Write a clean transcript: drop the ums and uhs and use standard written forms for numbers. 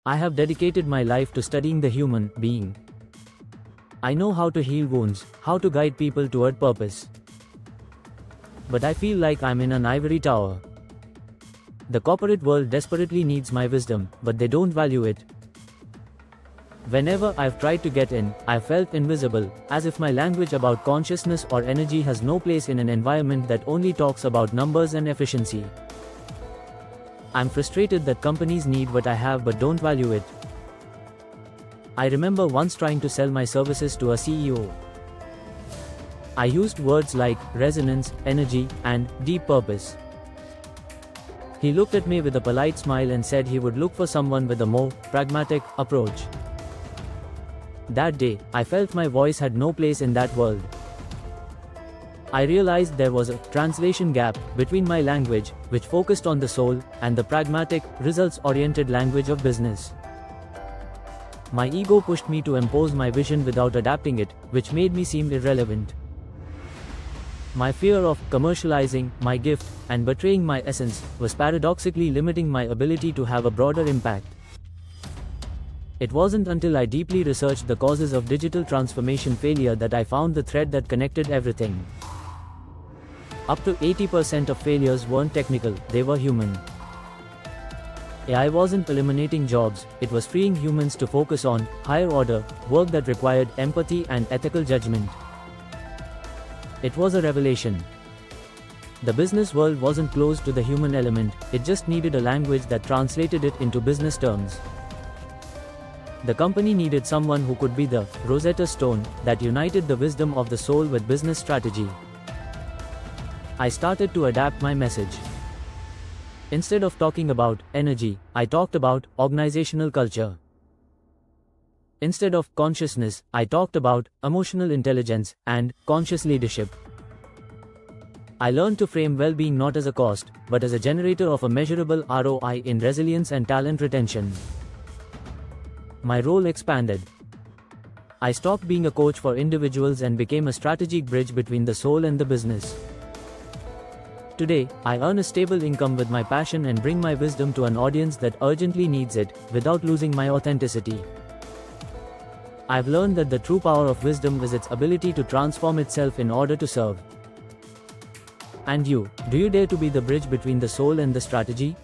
I have dedicated my life to studying the human being. I know how to heal wounds, how to guide people toward purpose. But I feel like I'm in an ivory tower. The corporate world desperately needs my wisdom, but they don't value it. Whenever I've tried to get in, I've felt invisible, as if my language about consciousness or energy has no place in an environment that only talks about numbers and efficiency. I'm frustrated that companies need what I have but don't value it. I remember once trying to sell my services to a CEO. I used words like resonance, energy, and deep purpose. He looked at me with a polite smile and said he would look for someone with a more pragmatic approach. That day, I felt my voice had no place in that world. I realized there was a translation gap between my language, which focused on the soul, and the pragmatic, results-oriented language of business. My ego pushed me to impose my vision without adapting it, which made me seem irrelevant. My fear of commercializing my gift and betraying my essence was paradoxically limiting my ability to have a broader impact. It wasn't until I deeply researched the causes of digital transformation failure that I found the thread that connected everything. Up to 80% of failures weren't technical, they were human. AI wasn't eliminating jobs, it was freeing humans to focus on higher order work that required empathy and ethical judgment. It was a revelation. The business world wasn't closed to the human element, it just needed a language that translated it into business terms. The company needed someone who could be the Rosetta Stone that united the wisdom of the soul with business strategy. I started to adapt my message. Instead of talking about energy, I talked about organizational culture. Instead of consciousness, I talked about emotional intelligence and conscious leadership. I learned to frame well-being not as a cost, but as a generator of a measurable ROI in resilience and talent retention. My role expanded. I stopped being a coach for individuals and became a strategic bridge between the soul and the business. Today, I earn a stable income with my passion and bring my wisdom to an audience that urgently needs it, without losing my authenticity. I've learned that the true power of wisdom is its ability to transform itself in order to serve. And you, do you dare to be the bridge between the soul and the strategy?